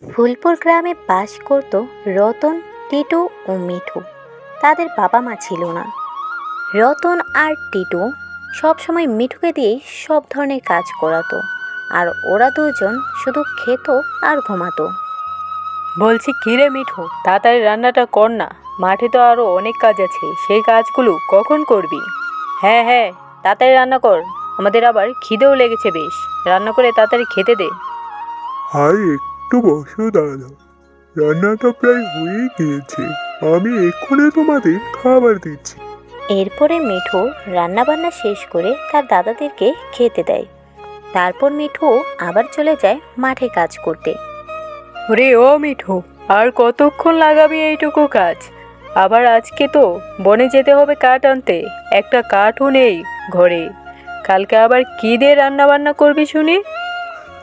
ফুলপুর গ্রামে বাস করত রতন, টিটু ও মিঠু। তাদের বাবা মা ছিল না। রতন আর টিটু সবসময় মিঠুকে দিয়েই সব ধরনের কাজ করাতো, আর ওরা দুজন শুধু খেত আর ঘুমাতো। বলছি কী রে মিঠু, তাড়াতাড়ি রান্নাটা কর না। মাঠে তো আরও অনেক কাজ আছে, সেই কাজগুলো কখন করবি? হ্যাঁ হ্যাঁ, তাড়াতাড়ি রান্না কর, আমাদের আবার খিদেও লেগেছে বেশ। রান্না করে তাড়াতাড়ি খেতে দে। আর একটু বসো দাদা, রান্নাটা প্রায় হয়ে গিয়েছে। আমি এক্ষুনি তোমাদের খাবার দিচ্ছি। এরপরে মিঠু রান্নাবান্না শেষ করে তার দাদাদেরকে খেতে দেয়। তারপর মিঠু আবার চলে যায় মাঠে কাজ করতে। ওরে ও মিঠু, আর কতক্ষণ লাগাবি এইটুকু কাজ? আবার আজকে তো বনে যেতে হবে কাঠ আনতে, একটা কাঠও নেই ঘরে। কালকে আবার কী দিয়ে রান্না বান্না করবি শুনি?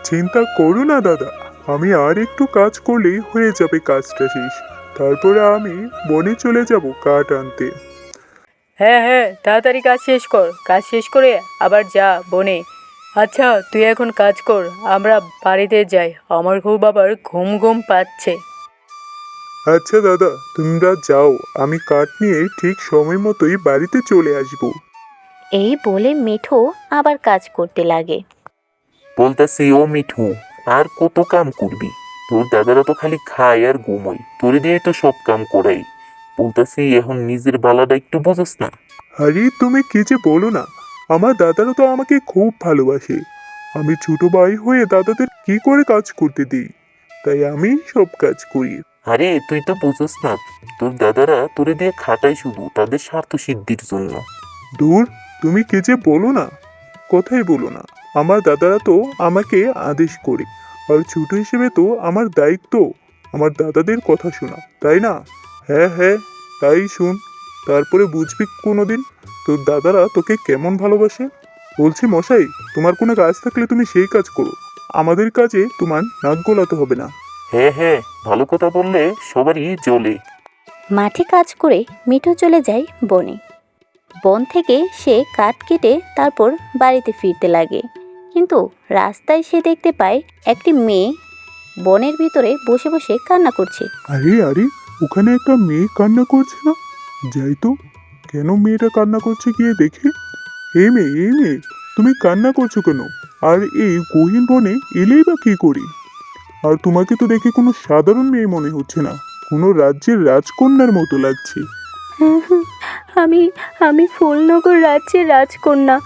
চিন্তা করো না দাদা, আমি আর একটু কাজ করলেই হয়ে যাবে কাজটা শেষ। তারপরে আমি বনে চলে যাব কাঠ আনতে। হ্যাঁ হ্যাঁ, তাড়াতাড়ি কাজ শেষ কর, কাজ শেষ করে আবার যা বনে। আচ্ছা তুই এখন কাজ কর, আমরা বাড়িতে যাই, আমার খুব আবার ঘুম ঘুম পাচ্ছে। আচ্ছা দাদা, তোমরা যাও, আমি কাঠ নিয়ে ঠিক সময় মতোই বাড়িতে চলে আসবো। এই বলে মিঠু আবার কাজ করতে লাগে। বলতাছি ও মিঠু, আর কত কাম করবি? তোর দাদারা তো খালি খায় আর ঘুমোয়, তোর দিয়ে তো সব কাম করাই। বলতাছি এখন নিজের বালাটা একটু বোঝস না? আরে তুমি কি যে বলো না, আমার দাদারা তো আমাকে খুব ভালোবাসে। আমি ছোট ভাই হয়ে দাদাদের কি করে কাজ করতে দিই, তাই আমি সব কাজ করি। আরে তুই তো বুঝস না, তোর দাদারা তোরে দিয়ে খাটায় শুধু তাদের স্বার্থ সিদ্ধির জন্য। দূর, তুমি কি যে বলো না, কথাই বলো না। আমার দাদারা তো আমাকে আদেশ করে, আর ছোট হিসেবে তো আমার দায়িত্ব আমার দাদাদের কথা শোনা, তাই না? হ্যাঁ হ্যাঁ, তাই শুন, তারপরে বুঝবি কোনোদিন তোর দাদারা তোকে কেমন ভালোবাসে। বলছি মশাই, তোমার কোনো কাজ থাকলে তুমি সেই কাজ করো, আমাদের কাজে তোমার নাক গলাতে হবে না। হ্যাঁ হ্যাঁ, ভালো কথা বললে সবারই জ্বলে। মাঠে কাজ করে মিঠু চলে যায় বনে। বন থেকে সে কাঠ কেটে তারপর বাড়িতে ফিরতে লাগে। কিন্তু রাস্তায় সে দেখতে পায় একটি মেয়ে বনের ভিতরে বসে বসে কান্না করছে। আরে আরে, ওখানে একটা মেয়ে কান্না করছে না? যাই তো, কেন মেয়েটা কান্না করছে গিয়ে দেখি। এই মেয়ে, এই মেয়ে, তুমি কান্না করছো কেন? আর এই গহীন বনে এলেই বা কি করি? আর তোমাকে তো দেখে কোনো সাধারণ মেয়ে মনে হচ্ছে না, কোনো রাজ্যের রাজকন্যার মতো লাগছে। আমি আমি ফুলনগর রাজ্যের রাজকন্যা।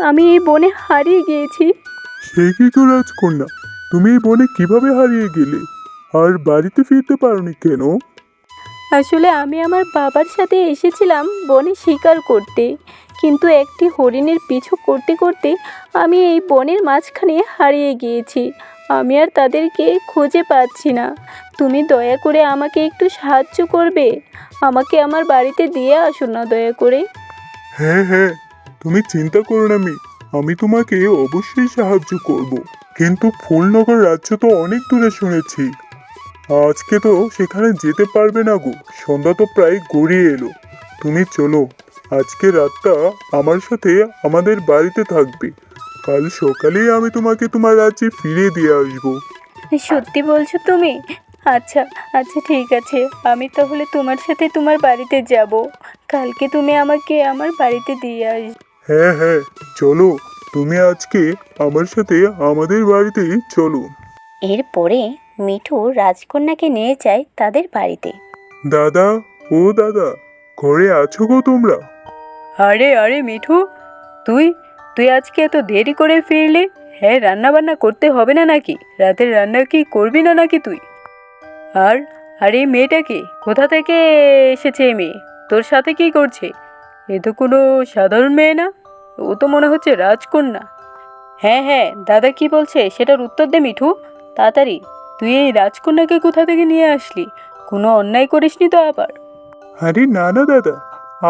আমি এই বনে হারিয়ে গিয়েছি। সে কি তো রাজকন্যা, তুমি এই বনে কিভাবে হারিয়ে গেলে? আর বাড়িতে ফিরতে পারোনি কেন? আসলে আমি আমার বাবার সাথে এসেছিলাম বনে শিকার করতে, কিন্তু একটি হরিণের পিছু করতে করতে আমি এই বনের মাঝখানে হারিয়ে গিয়েছি। আমি আর তাদেরকে খুঁজে পাচ্ছি না। তুমি দয়া করে আমাকে একটু সাহায্য করবে? আমাকে আমার বাড়িতে দিয়ে আসো না দয়া করে। হ্যাঁ হ্যাঁ, তুমি চিন্তা করো না মেয়ে, আমি তোমাকে অবশ্যই সাহায্য করব। কিন্তু ফুলনগর রাজ্য তো অনেক দূরে শুনেছি, আজকে তো সেখানে যেতে পারবে না গো, সন্ধ্যা তো প্রায় গড়িয়ে এলো। তুমি চলো, আজকে রাতটা আমার সাথে আমাদের বাড়িতে থাকবে, কাল সকালেই আমি তোমাকে তোমার রাজ্যে ফিরিয়ে দিয়ে আসবো। সত্যি বলছো তুমি? আচ্ছা আচ্ছা, ঠিক আছে, আমি তাহলে তোমার সাথে তোমার বাড়িতে যাব। কালকে তুমি আমাকে আমার বাড়িতে দিয়ে আসবে। হ্যাঁ হ্যাঁ, চলো, তুমি আজকে আমার সাথে আমাদের বাড়িতেই চলো। এরপরে মিঠু রাজকন্যাকে নিয়ে যায় তাদের বাড়িতে। দাদা, ও দাদা, ঘরে আছো গো তোমরা? আরে আরে মিঠু, তুই তুই আজকে এত দেরি করে ফিরলি? হ্যাঁ, রান্না বান্না করতে হবে না নাকি? রাতের রান্না কি করবি না নাকি তুই? আর আর এই মেয়েটা কি? কোথা থেকে এসেছে এই মেয়ে? তোর সাথে কি করছে? এ তো কোনো সাধারণ মেয়ে না, ও তো মনে হচ্ছে রাজকন্যা। হ্যাঁ হ্যাঁ, দাদা কি বলছে সেটার উত্তর দে মিঠু, তাড়াতাড়ি। তুই এই রাজকন্যাকে কোথা থেকে নিয়ে আসলি? কোনো অন্যায় করিসনি তো আবার? আরে না না দাদা,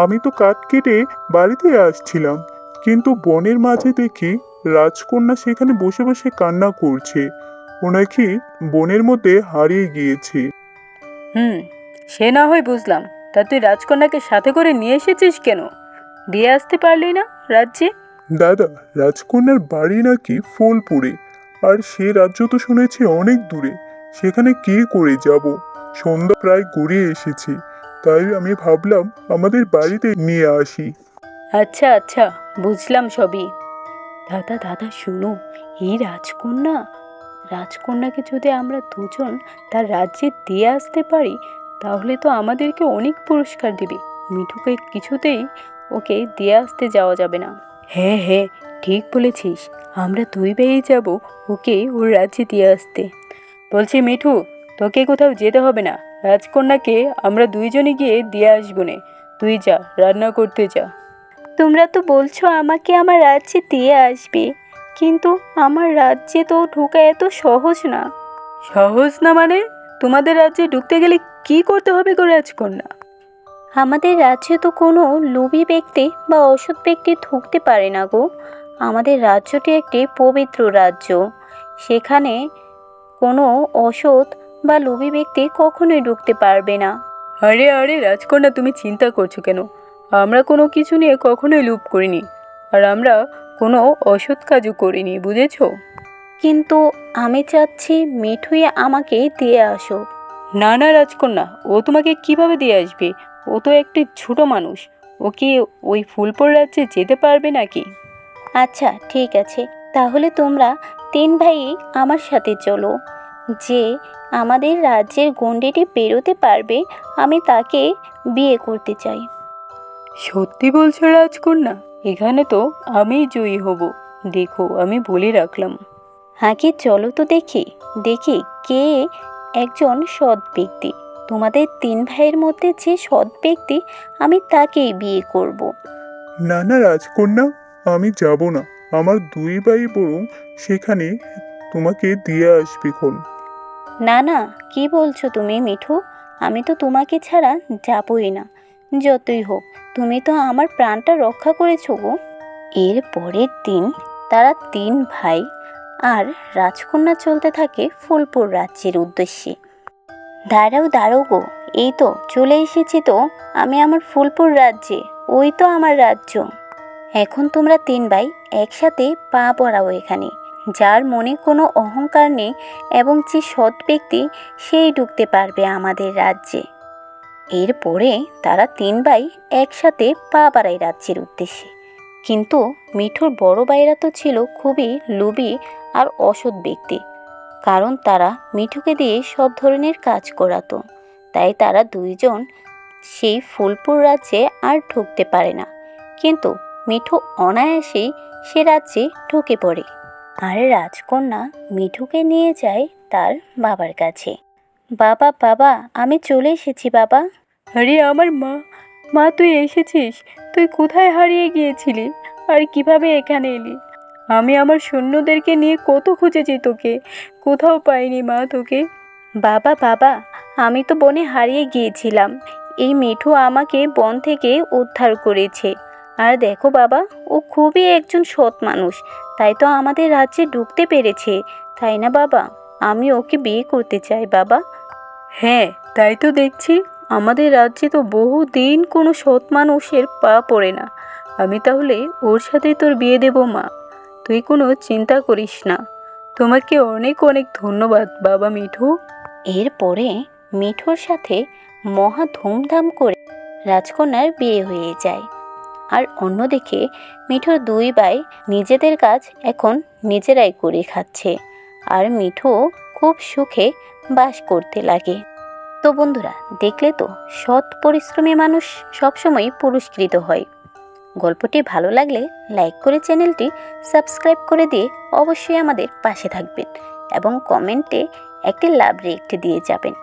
আমি তো কাঠ কেটে বাড়িতে আসছিলাম, কিন্তু বনের মাঝে দেখি রাজকন্যা সেখানে বসে বসে কান্না করছে। ও নাকি বনের মধ্যে হারিয়ে গিয়েছে। হুম, সে না হয় বুঝলাম, তা তুই রাজকন্যাকে সাথে করে নিয়ে এসেছিস কেন? দিয়ে আসতে পারলি না রাজ্যে? দাদা, রাজকন্যার বাড়ি নাকি ফুলপুরে, আর সে রাজ্য তো শুনেছি অনেক দূরে। সেখানে কি করে যাব? সন্ধ্যা প্রায় গড়িয়ে এসেছি, তাই আমি ভাবলাম আমাদের বাড়িতে নিয়ে আসি। আচ্ছা আচ্ছা, বুঝলাম সবই। দাদা দাদা শুনো, এই রাজকন্যাকে যদি আমরা দুজন তার রাজ্যে দিয়ে আসতে পারি, তাহলে তো আমাদেরকে অনেক পুরস্কার দিবে। মিঠুকে কিছুতেই ওকে দিয়ে আসতে যাওয়া যাবে না। হ্যাঁ হ্যাঁ, ঠিক বলেছিস, আমরা দুই ভাই যাব ওকে ওর রাজ্যে দিয়ে আসতে। বলছি মিঠু, তোকে কোথাও যেতে হবে না, রাজকন্যাকে আমরা দুইজনে গিয়ে দিয়ে আসবো নে। তুই যা, রান্না করতে যা। তোমরা তো বলছো আমাকে আমার রাজ্যে দিয়ে আসবে, কিন্তু আমার রাজ্যে তো ঢোকা এত সহজ না। সহজ না মানে? তোমাদের রাজ্যে ঢুকতে গেলে কি করতে হবে গো রাজকন্যা? আমাদের রাজ্যে তো কোনো লোভী ব্যক্তি বা অসৎ ব্যক্তি ঢুকতে পারে না গো। আমাদের রাজ্যটি একটি পবিত্র রাজ্য, সেখানে কোনো অসৎ বা লোভী ব্যক্তি কখনোই ঢুকতে পারবে না। আরে আরে রাজকন্যা, তুমি চিন্তা করছো কেন? আমরা কোনো কিছু নিয়ে কখনোই লোভ করিনি, আর আমরা কোনো অসৎ কাজও করিনি, বুঝেছো? কিন্তু আমি চাচ্ছি মিঠুই আমাকে দিয়ে আসুক। না না রাজকন্যা, ও তোমাকে কিভাবে দিয়ে আসবে? ও তো একটি ছোট মানুষ, ও কি ওই ফুলপুর রাজ্যে যেতে পারবে নাকি? আচ্ছা ঠিক আছে, তাহলে তোমরা তিন ভাই আমার সাথে চলো। যে আমাদের রাজ্যের গণ্ডিটি পেরোতে পারবে, আমি তাকে বিয়ে করতে চাই। সত্যি বলছো রাজকন্যা? এখানে তো আমিই জয়ী হব। দেখো, আমি বলে রাখলাম। আগে চলো তো দেখি দেখি কে একজন সৎ ব্যক্তি। তোমাদের তিন ভাইয়ের মধ্যে যে সৎ ব্যক্তি, আমি তাকেই বিয়ে করব। না না রাজকন্যা, আমি যাব না। আমার দুই ভাই বরং সেখানে তোমাকে দিয়ে আসবে খন। না না, কি বলছো তুমি মিঠু? আমি তো তোমাকে ছাড়া যাবই না। যতই হোক, তুমি তো আমার প্রাণটা রক্ষা করেছো গো। এর পরের দিন তারা তিন ভাই আর রাজকন্যা চলতে থাকে ফুলপুর রাজ্যের উদ্দেশ্যে। দাঁড়াও দাঁড়াও গো, এই তো চলে এসেছি তো আমি আমার ফুলপুর রাজ্যে। ওই তো আমার রাজ্য। এখন তোমরা তিন ভাই একসাথে পা পড়াও এখানে। যার মনে কোনো অহংকার নেই এবং যে সৎ ব্যক্তি, সেই ঢুকতে পারবে আমাদের রাজ্যে। এরপরে তারা তিন ভাই একসাথে পা বাড়ায় রাজ্যের উদ্দেশ্যে। কিন্তু মিঠুর বড় ভাইরা তো ছিল খুবই লোভী আর অসৎ ব্যক্তি, কারণ তারা মিঠুকে দিয়ে সব ধরনের কাজ করাতো। তাই তারা দুইজন সেই ফুলপুর রাজ্যে আর ঢুকতে পারে না। কিন্তু মিঠু অনায়াসেই সে রাজ্যে ঢুকে পড়ে, আর রাজকন্যা মিঠুকে নিয়ে যায় তার বাবার কাছে। বাবা বাবা, আমি চলে এসেছি বাবা। আরে আমার মা, মা তুই এসেছিস? তুই কোথায় হারিয়ে গিয়েছিলি আর কিভাবে এখানে এলি? আমি আমার সৈন্যদেরকে নিয়ে কত খুঁজেছি তোকে, কোথাও পাইনি মা তোকে। বাবা বাবা, আমি তো বনে হারিয়ে গিয়েছিলাম। এই মিঠু আমাকে বন থেকে উদ্ধার করেছে। আর দেখো বাবা, ও খুবই একজন সৎ মানুষ, তাই তো আমাদের রাজ্যে ঢুকতে পেরেছে, তাই না বাবা? আমি ওকে বিয়ে করতে চাই বাবা। হ্যাঁ, তাই তো দেখছি। আমাদের রাজ্যে তো বহুদিন কোনো সৎ মানুষের পা পড়ে না। আমি তাহলে ওর সাথেই তোর বিয়ে দেবো মা, তুই কোনো চিন্তা করিস না। তোমাকে অনেক অনেক ধন্যবাদ বাবা মিঠু। এরপরে মিঠুর সাথে মহা ধুমধাম করে রাজকন্যার বিয়ে হয়ে যায়। আর অন্যদিকে মিঠুর দুই ভাই নিজেদের কাজ এখন নিজেরাই করে খাচ্ছে, আর মিঠু খুব সুখে বাস করতে লাগে। তো বন্ধুরা, দেখলে তো, সৎ পরিশ্রমী মানুষ সবসময় পুরস্কৃত হয়। গল্পটি ভালো লাগলে লাইক করে চ্যানেলটি সাবস্ক্রাইব করে দিয়ে অবশ্যই আমাদের পাশে থাকবেন এবং কমেন্টে একটি লাভ রেখে দিয়ে যাবেন।